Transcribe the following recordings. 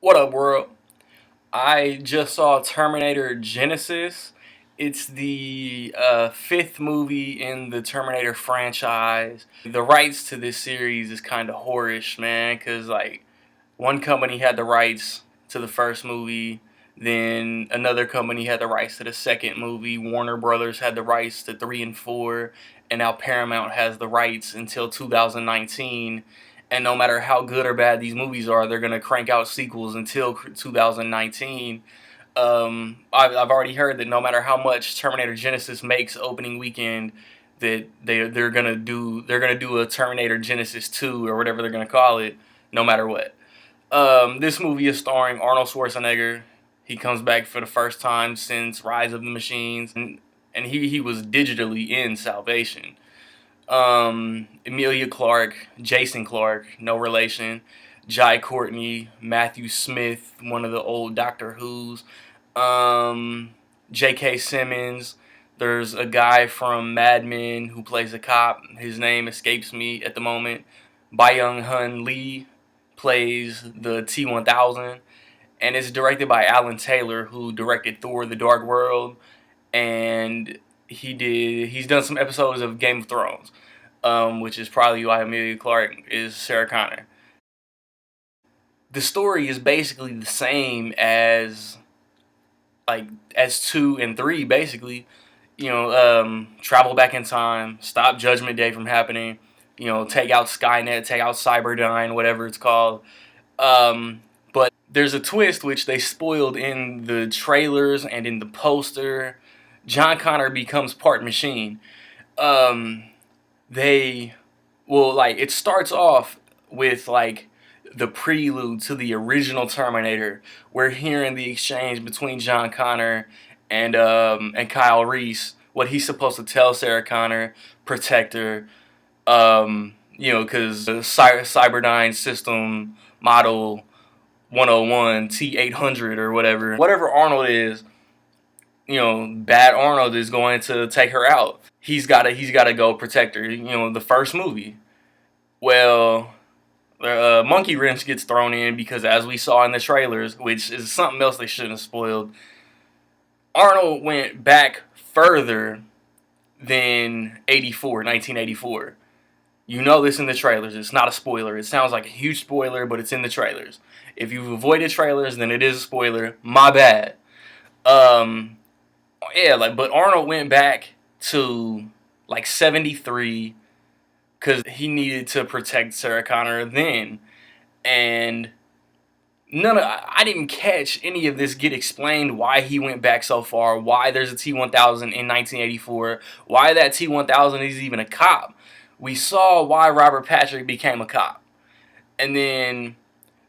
What up, world? I just saw Terminator Genisys. It's the fifth movie in the Terminator franchise. The rights to this series is kind of whorish, man, because, like, one company had the rights to the first movie, then another company had the rights to the second movie. Warner Brothers had the rights to 3 and 4, and now Paramount has the rights until 2019. And no matter how good or bad these movies are, they're going to crank out sequels until 2019. I've already heard that no matter how much Terminator Genisys makes opening weekend, that they're gonna do a Terminator Genisys 2 or whatever they're gonna call it, no matter what. This movie is starring Arnold Schwarzenegger. He comes back for the first time since Rise of the Machines, and he was digitally in Salvation. Emilia Clarke, Jason Clarke, no relation. Jai Courtney, Matthew Smith, one of the old Doctor Who's. Um, J.K. Simmons. There's a guy from Mad Men who plays a cop. His name escapes me at the moment. Byung-hun Lee plays the T-1000, and it's directed by Alan Taylor, who directed Thor: The Dark World, and he's done some episodes of Game of Thrones, which is probably why Emilia Clarke is Sarah Connor. The story is basically the same like as 2 and 3, basically. Travel back in time, stop Judgment Day from happening. Take out Skynet, take out Cyberdyne, whatever it's called. But there's a twist which they spoiled in the trailers and in the poster. John Connor becomes part machine. Um, they like it starts off with like the prelude to the original Terminator. We're hearing the exchange between John Connor and Kyle Reese. What he's supposed to tell Sarah Connor, protect her. Because the Cyberdyne system model 101 T800 or whatever Arnold is, bad Arnold is going to take her out. He's gotta go protect her. The first movie. Well, monkey wrench gets thrown in because, as we saw in the trailers, which is something else they shouldn't have spoiled, Arnold went back further than 1984. You know this in the trailers. It's not a spoiler. It sounds like a huge spoiler, but it's in the trailers. If you've avoided trailers, then it is a spoiler. My bad. Um, but Arnold went back to like 73 because he needed to protect Sarah Connor then, and I didn't catch any of this get explained. Why he went back so far? Why there's a T-1000 in 1984? Why that T-1000 is even a cop? We saw why Robert Patrick became a cop, and then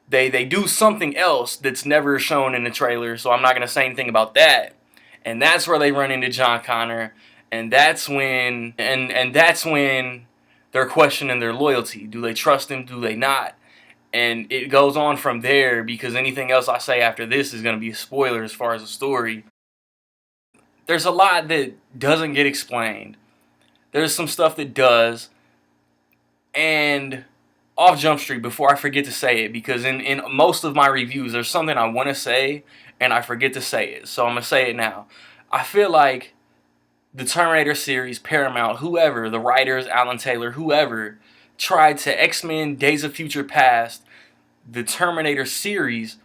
they do something else that's never shown in the trailer. So I'm not gonna say anything about that. And that's where they run into John Connor, and that's when they're questioning their loyalty. Do they trust him? Do they not? And it goes on from there because anything else I say after this is going to be a spoiler as far as the story. There's a lot that doesn't get explained. There's some stuff that does. And off Jump Street, before I forget to say it, because in most of my reviews, there's something I want to say and I forget to say it. So I'm going to say it now. I feel like the Terminator series, Paramount, whoever, the writers, Alan Taylor, whoever, tried to X-Men Days of Future Past the Terminator series.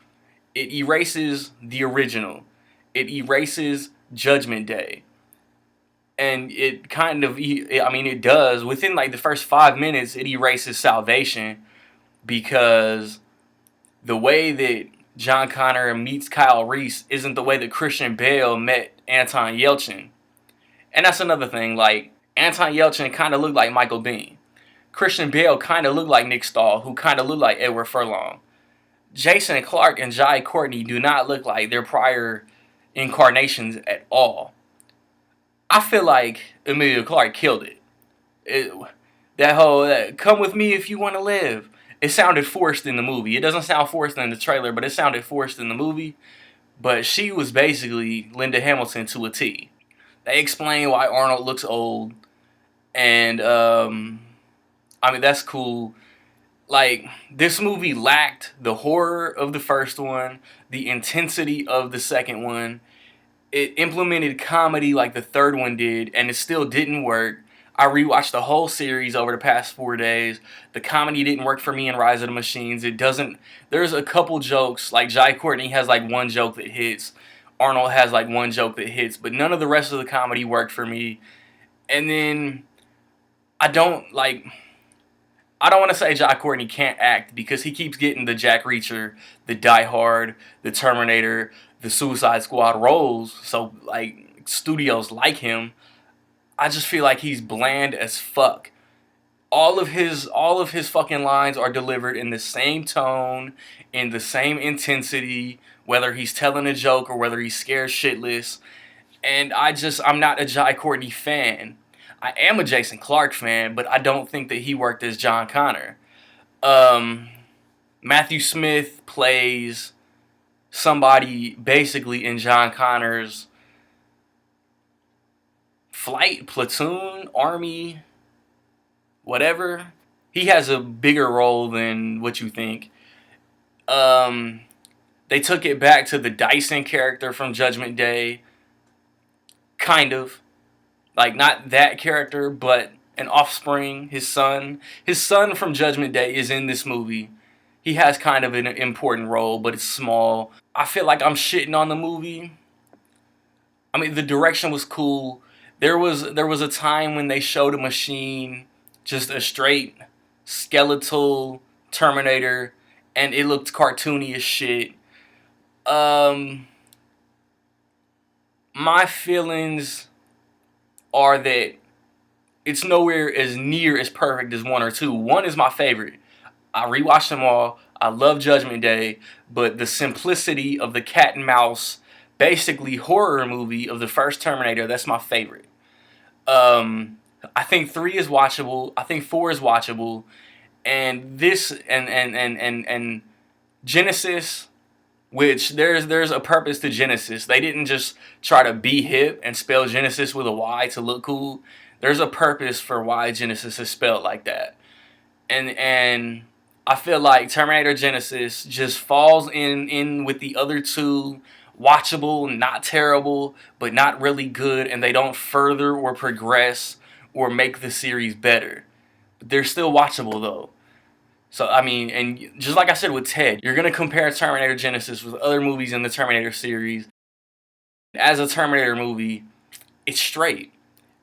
It erases the original. It erases Judgment Day. And it kind of, it does. Within like the first 5 minutes, it erases Salvation because the way that John Connor meets Kyle Reese isn't the way that Christian Bale met Anton Yelchin. And that's another thing. Like, Anton Yelchin kind of looked like Michael Biehn. Christian Bale kind of looked like Nick Stahl, who kind of looked like Edward Furlong. Jason Clarke and Jai Courtney do not look like their prior incarnations at all. I feel like Emilia Clarke killed it. it that whole "come with me if you want to live." It sounded forced in the movie. It doesn't sound forced in the trailer, but it sounded forced in the movie. But she was basically Linda Hamilton to a T. They explain why Arnold looks old, and that's cool. Like, this movie lacked the horror of the first one, the intensity of the second one. It implemented comedy like the third one did, and it still didn't work. I rewatched the whole series over the past 4 days. The comedy didn't work for me in Rise of the Machines. It doesn't. There's a couple jokes, like Jai Courtney has like one joke that hits. Arnold has like one joke that hits, but none of the rest of the comedy worked for me. And then I don't like. I don't want to say Jai Courtney can't act because he keeps getting the Jack Reacher, the Die Hard, the Terminator, the Suicide Squad roles. So like studios like him. I just feel like he's bland as fuck. All of his fucking lines are delivered in the same tone, in the same intensity, whether he's telling a joke or whether he's scared shitless. And I'm not a Jai Courtney fan. I am a Jason Clarke fan, but I don't think that he worked as John Connor. Um, Matthew Smith plays somebody basically in John Connor's flight, platoon, army, whatever. He has a bigger role than what you think. Um, they took it back to the Dyson character from Judgment Day, kind of. Like, not that character, but an offspring, his son. His son from Judgment Day is in this movie. He has kind of an important role, but it's small. I feel like I'm shitting on the movie. I mean, the direction was cool. There was a time when they showed a machine, just a straight skeletal Terminator, and it looked cartoony as shit. Um, my feelings are that it's nowhere as near as perfect as one or two. One is my favorite. I rewatched them all. I love Judgment Day, but the simplicity of the cat and mouse, basically horror movie of the first Terminator, that's my favorite. Um, I think three is watchable. I think four is watchable, and this and Genisys, which there's a purpose to Genesis. They didn't just try to be hip and spell Genesis with a Y to look cool. There's a purpose for why Genesis is spelled like that. And I feel like Terminator Genisys just falls in with the other two, watchable, not terrible, but not really good, and they don't further or progress or make the series better. But they're still watchable though. So, I mean, and just like I said with Ted, you're going to compare Terminator Genisys with other movies in the Terminator series. As a Terminator movie, it's straight.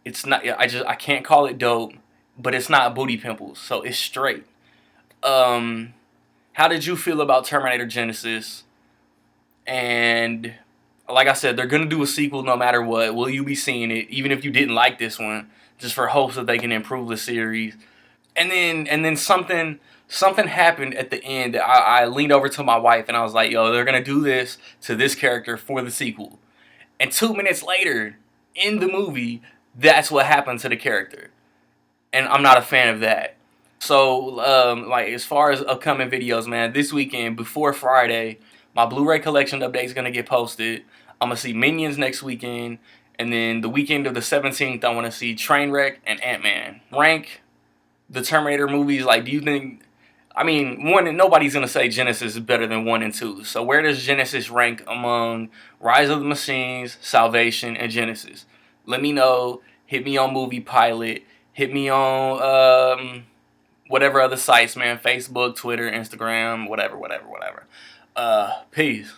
It's not, I can't call it dope, but it's not booty pimples. So, it's straight. Um, how did you feel about Terminator Genisys? And like I said, they're going to do a sequel no matter what. Will you be seeing it, even if you didn't like this one, just for hopes that they can improve the series? And then something happened at the end that I leaned over to my wife and I was like, yo, they're gonna do this to this character for the sequel. And 2 minutes later, in the movie, that's what happened to the character. And I'm not a fan of that. So, like, as far as upcoming videos, man, this weekend, before Friday, my Blu-ray collection update is gonna get posted. I'm gonna see Minions next weekend. And then the weekend of the 17th, I wanna see Trainwreck and Ant-Man. Rank the Terminator movies, like, do you think, I mean, one, nobody's gonna say Genisys is better than 1 and 2. So where does Genisys rank among Rise of the Machines, Salvation, and Genisys? Let me know. Hit me on Movie Pilot. Hit me on whatever other sites, man. Facebook, Twitter, Instagram, whatever. Peace.